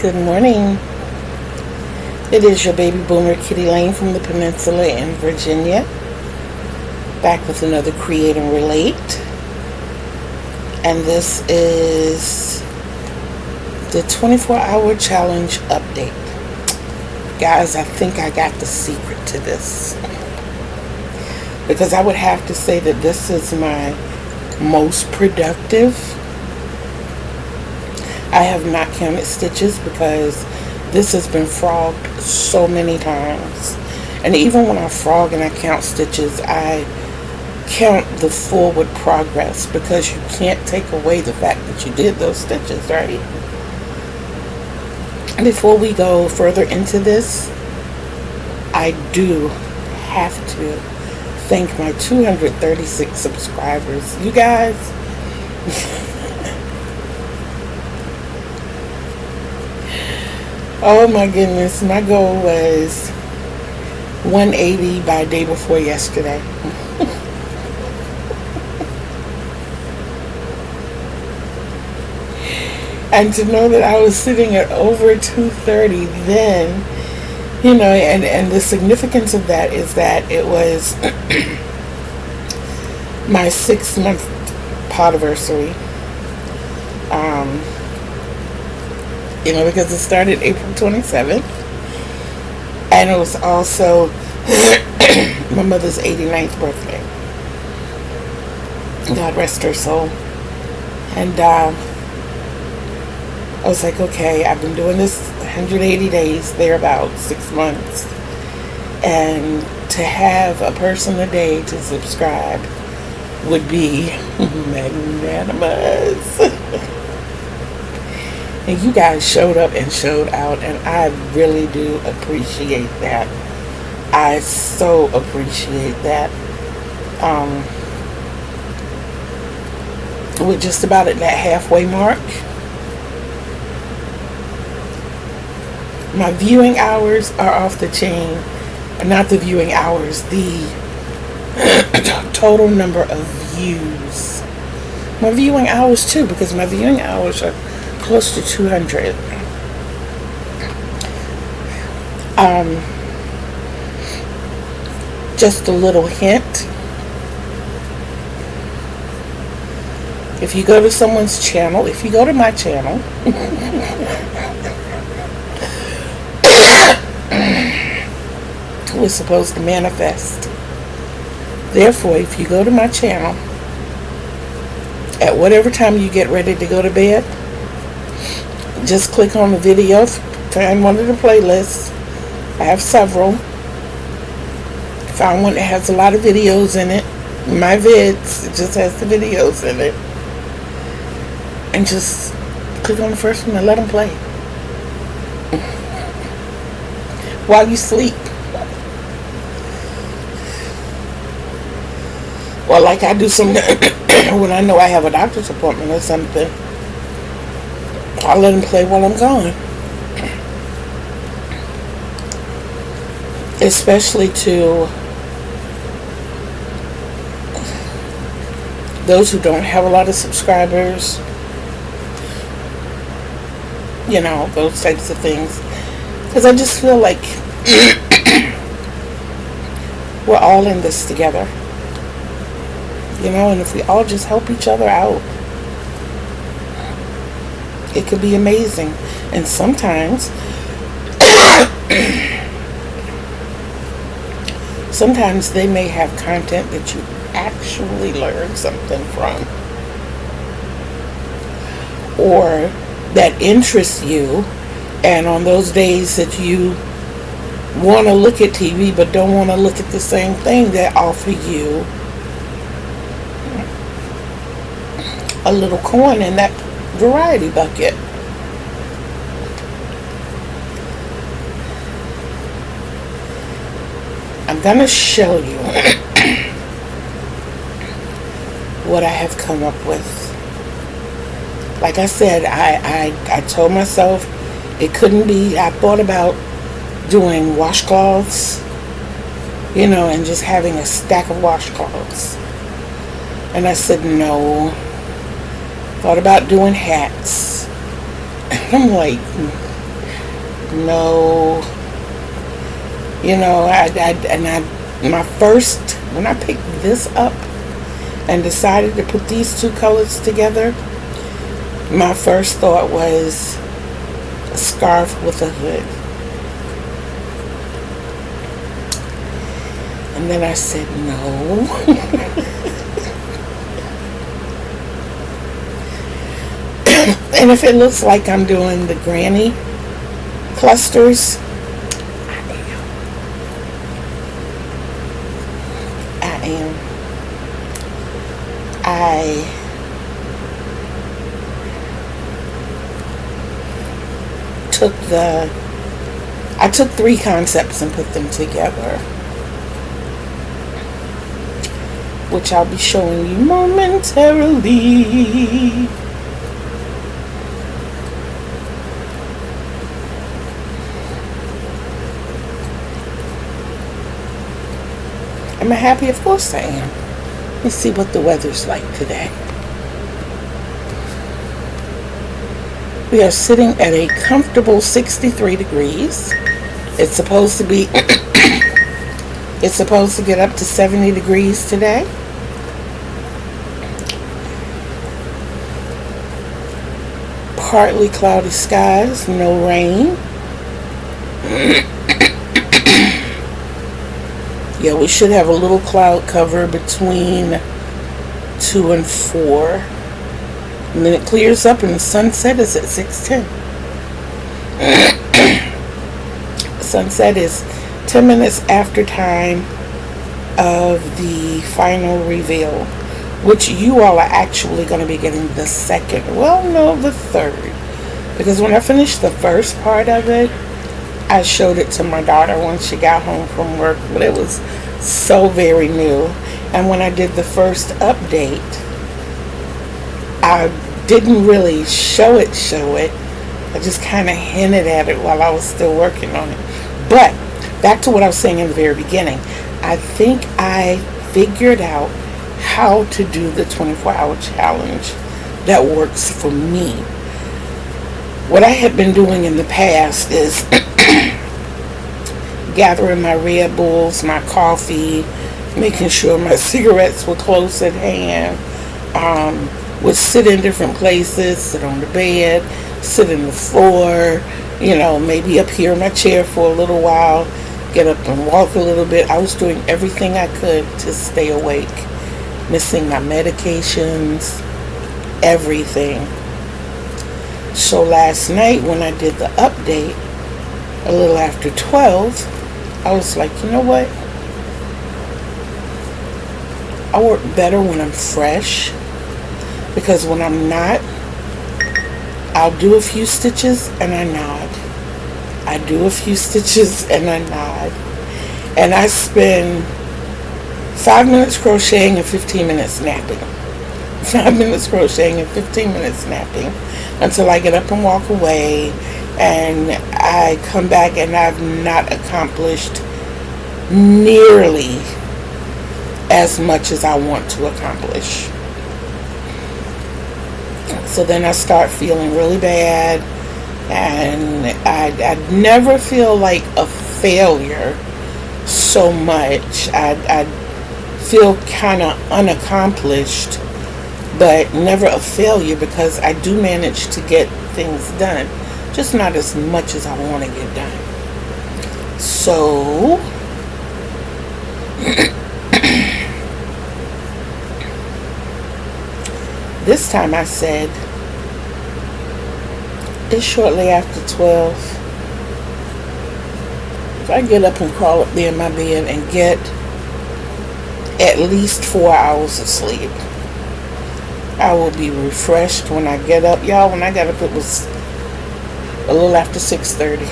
Good morning. It is your baby boomer Kitty Lane from the Peninsula in Virginia. Back with another Create and Relate. And this is the 24-hour challenge update. Guys, I think I got the secret to this. Because I would have to say that this is my most productive. I have not counted stitches because this has been frogged so many times. And even when I frog and I count stitches, I count the forward progress because you can't take away the fact that you did those stitches, right? Before we go further into this, I do have to thank my 236 subscribers. You guys, oh my goodness, my goal was 180 by day before yesterday. And to know that I was sitting at over 230 then, you know, and the significance of that is that it was my 6-month podiversary. You know, because it started April 27th. And it was also my mother's 89th birthday. God rest her soul. And I was like, okay, I've been doing this 180 days, they're about 6 months. And to have a person a day to subscribe would be magnanimous. And you guys showed up and showed out, and I really do appreciate that. I so appreciate that. We're just about at that halfway mark. My viewing hours are off the chain. Not the viewing hours, the total number of views. My viewing hours too, because my viewing hours are close to 200. Just a little hint. If you go to someone's channel, if you go to my channel, we're supposed to manifest. Therefore, if you go to my channel, at whatever time you get ready to go to bed, just click on the video, find one of the playlists. I have several. Found one that has a lot of videos in it. My vids, it just has the videos in it. And just click on the first one and let them play. While you sleep. Or like I do some when I know I have a doctor's appointment or something. I'll let them play while I'm gone. Especially to those who don't have a lot of subscribers. You know, those types of things. Because I just feel like we're all in this together. You know, and if we all just help each other out, it could be amazing. And sometimes they may have content that you actually learn something from, or that interests you. And on those days that you want to look at TV but don't want to look at the same thing, they offer you a little coin in that variety bucket. I'm gonna show you what I have come up with. Like I said, I told myself it couldn't be. I thought about doing washcloths, you know, and just having a stack of washcloths. And I said no. Thought about doing hats. And I'm like, no, you know, when I picked this up and decided to put these two colors together, my first thought was a scarf with a hood. And then I said, no. And if it looks like I'm doing the granny clusters, I took three concepts and put them together, which I'll be showing you momentarily. Am I happy? Of course I am. Let's see what the weather's like today. We are sitting at a comfortable 63 degrees. It's supposed to be it's supposed to get up to 70 degrees today. Partly cloudy skies, no rain. Yeah, we should have a little cloud cover between 2 and 4. And then it clears up and the sunset is at 6:10. Sunset is 10 minutes after time of the final reveal, which you all are actually going to be getting the second, well, no, the third. Because when I finished the first part of it, I showed it to my daughter when she got home from work, but it was so very new. And when I did the first update, I didn't really show it. I just kind of hinted at it while I was still working on it. But back to what I was saying in the very beginning, I think I figured out how to do the 24-hour challenge that works for me. What I had been doing in the past is gathering my Red Bulls, my coffee, making sure my cigarettes were close at hand, would sit in different places, sit on the bed, sit in the floor, you know, maybe up here in my chair for a little while, get up and walk a little bit. I was doing everything I could to stay awake, missing my medications, everything. So last night when I did the update, a little after 12, I was like, you know what? I work better when I'm fresh, because when I'm not, I'll do a few stitches and I nod. I do a few stitches and I nod. And I spend 5 minutes crocheting and 15 minutes napping. 5 minutes crocheting and 15 minutes napping until I get up and walk away, and I come back and I've not accomplished nearly as much as I want to accomplish. So then I start feeling really bad, and I never feel like a failure so much. I feel kind of unaccomplished, but never a failure, because I do manage to get things done, just not as much as I want to get done. So this time I said, it's shortly after 12. If I get up and crawl up there in my bed and get at least 4 hours of sleep, I will be refreshed when I get up. Y'all, when I got up, it was a little after 6:30.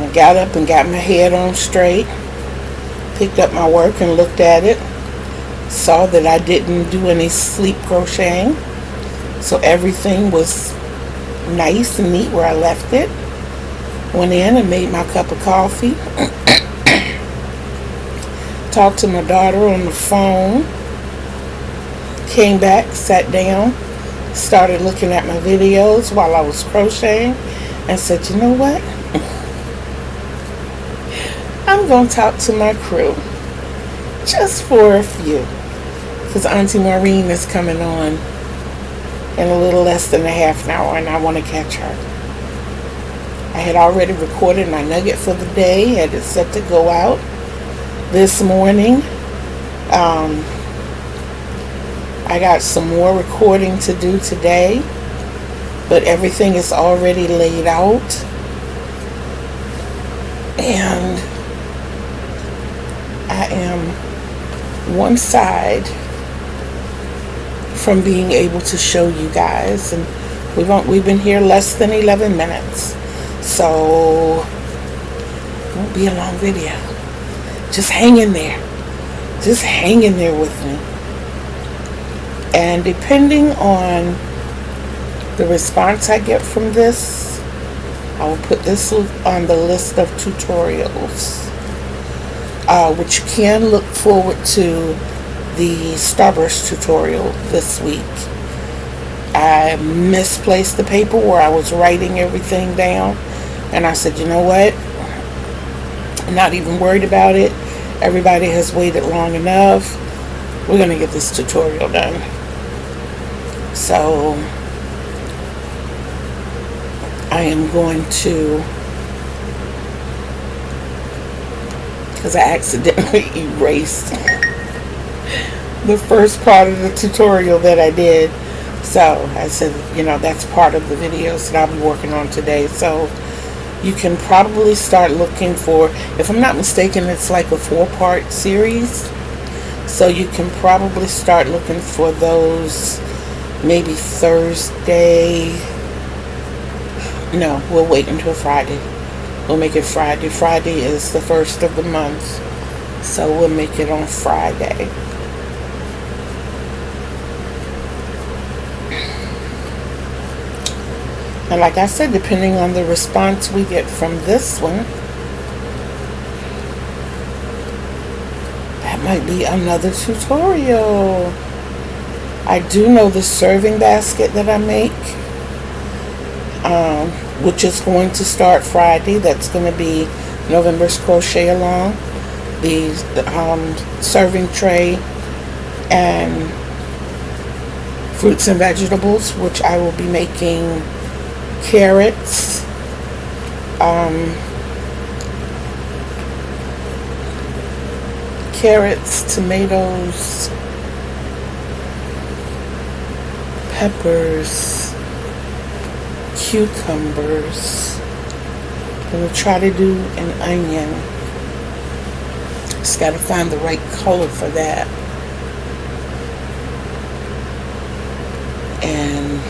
I got up and got my head on straight, picked up my work and looked at it, saw that I didn't do any sleep crocheting, so everything was nice and neat where I left it. Went in and made my cup of coffee, talked to my daughter on the phone, came back, sat down, started looking at my videos while I was crocheting and said, you know what? I'm going to talk to my crew just for a few, because Auntie Maureen is coming on in a little less than a half an hour and I want to catch her. I had already recorded my nugget for the day, had it set to go out this morning. I got some more recording to do today, but everything is already laid out, and I am one side from being able to show you guys, and we've been here less than 11 minutes, so it won't be a long video. Just hang in there. Just hang in there with me. And depending on the response I get from this, I will put this on the list of tutorials, which you can look forward to the Starburst tutorial this week. I misplaced the paper where I was writing everything down, and I said, you know what? I'm not even worried about it. Everybody has waited long enough. We're going to get this tutorial done. So I am going to, because I accidentally erased the first part of the tutorial that I did. So I said, you know, that's part of the videos that I'll be working on today. So you can probably start looking for, if I'm not mistaken, it's like a 4-part series. So you can probably start looking for those maybe Thursday. No, we'll wait until Friday. We'll make it Friday. Friday is the first of the month, so we'll make it on Friday. And like I said, depending on the response we get from this one, that might be another tutorial. I do know the serving basket that I make, which is going to start Friday. That's going to be November's crochet along. The serving tray and fruits and vegetables, which I will be making carrots, tomatoes, peppers, cucumbers. I'm going to try to do an onion. Just got to find the right color for that. And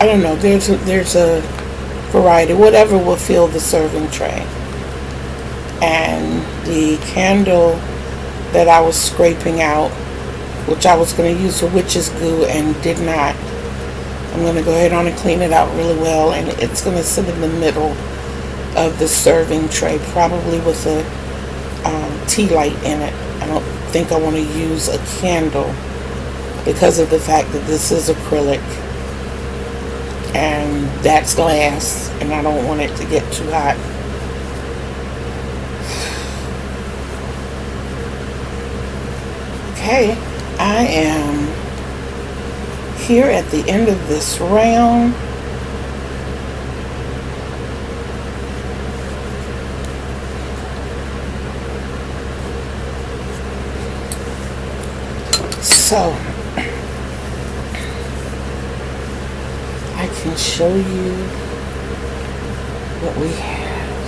I don't know, there's a variety, whatever will fill the serving tray. And the candle that I was scraping out, which I was going to use for witch's glue and did not, I'm going to go ahead on and clean it out really well, and it's going to sit in the middle of the serving tray, probably with a tea light in it. I don't think I want to use a candle because of the fact that this is acrylic and that's glass, and I don't want it to get too hot. Okay, I am here at the end of this round. So I can show you what we have.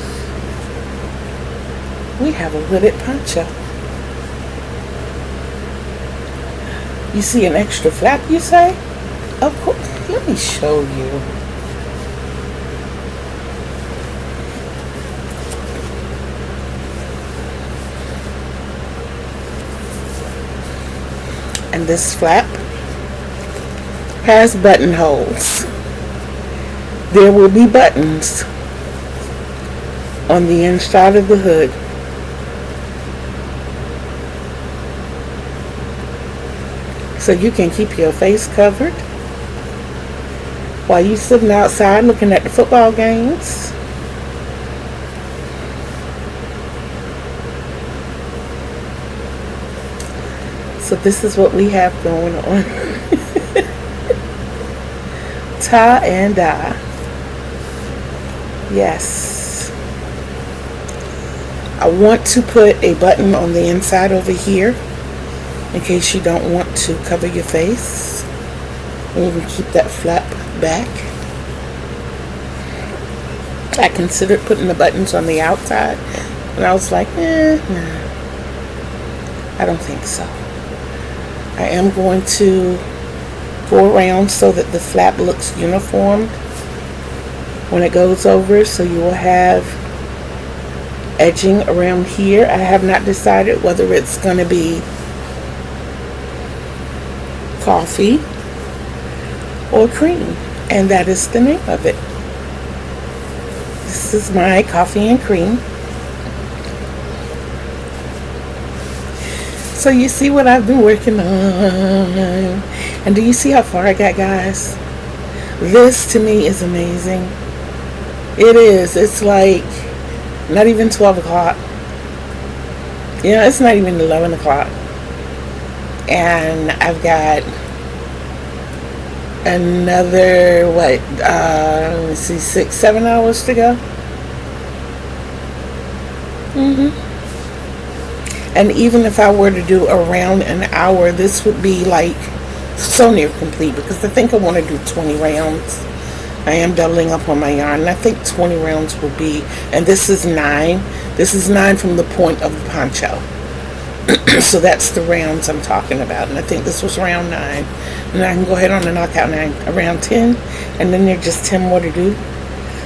We have a hooded poncho. You see an extra flap, you say? Of course. Let me show you. And this flap has buttonholes. There will be buttons on the inside of the hood. so you can keep your face covered while you sitting outside looking at the football games. So this is what we have going on. Tie and dye. Yes. I want to put a button on the inside over here in case you don't want to cover your face. And you can keep that flap back. I considered putting the buttons on the outside, and I was like, nah, I don't think so. I am going to go around so that the flap looks uniform when it goes over, so you will have edging around here. I have not decided whether it's going to be coffee or cream, and that is the name of it. This is my coffee and cream. So you see what I've been working on, and do you see how far I got, guys? This to me is amazing. It is. It's like not even 12 o'clock. Yeah, it's not even 11 o'clock. And I've got another, what, let's see, 6-7 hours to go. And even if I were to do around an hour, this would be like so near complete, because I think I want to do 20 rounds. I am doubling up on my yarn, and I think 20 rounds will be, and this is 9. This is 9 from the point of the poncho. So that's the rounds I'm talking about, and I think this was round 9. And I can go ahead on and knock out around 10, and then there's just 10 more to do.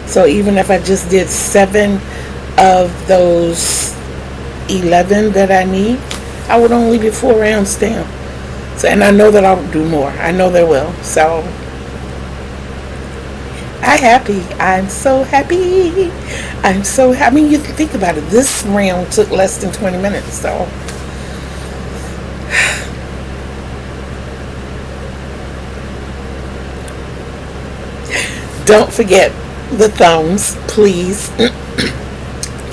So even if I just did 7 of those 11 that I need, I would only be 4 rounds down. So, and I know that I'll do more. I know there will. So I'm happy. I'm so happy. I'm so happy. I mean, you think about it. This round took less than 20 minutes. So don't forget the thumbs, please.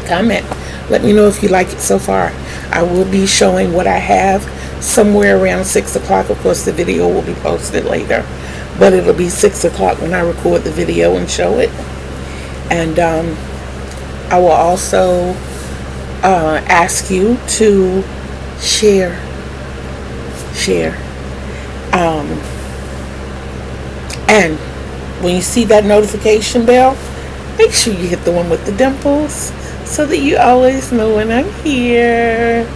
Comment. Let me know if you like it so far. I will be showing what I have somewhere around 6 o'clock. Of course, the video will be posted later, but it'll be 6 o'clock when I record the video and show it. And I will also ask you to share. And when you see that notification bell, make sure you hit the one with the dimples, so that you always know when I'm here.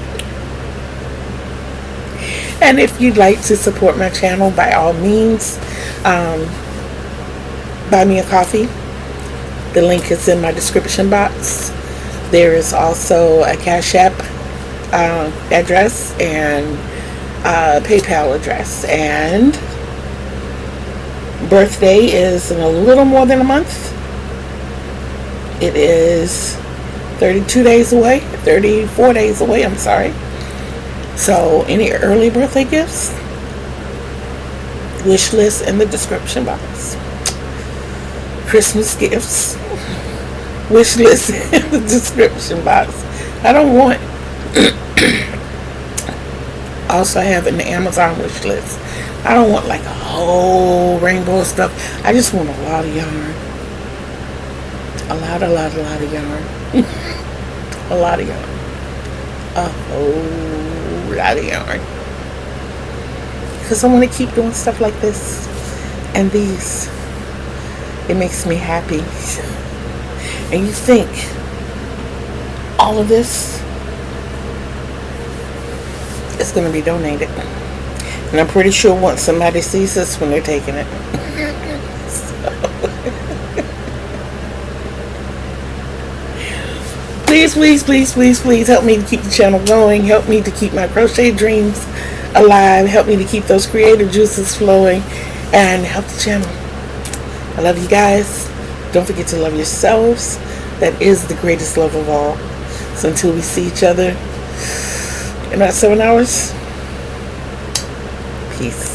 And if you'd like to support my channel, by all means, buy me a coffee. The link is in my description box. There is also a Cash App address and a PayPal address. And birthday is in a little more than a month. It is 34 days away, I'm sorry. So any early birthday gifts, wish list in the description box. Christmas gifts, wish list in the description box. I don't want also I have an Amazon wish list. I don't want like a whole rainbow of stuff. I just want a lot of yarn. A lot of yarn. A lot of yarn. A whole lot of yarn. Because I want to keep doing stuff like this and these. It makes me happy. And you think all of this is going to be donated. And I'm pretty sure once somebody sees this when they're taking it. Please help me to keep the channel going. Help me to keep my crochet dreams alive. Help me to keep those creative juices flowing. And help the channel. I love you guys. Don't forget to love yourselves. That is the greatest love of all. So until we see each other in about 7 hours, Peace.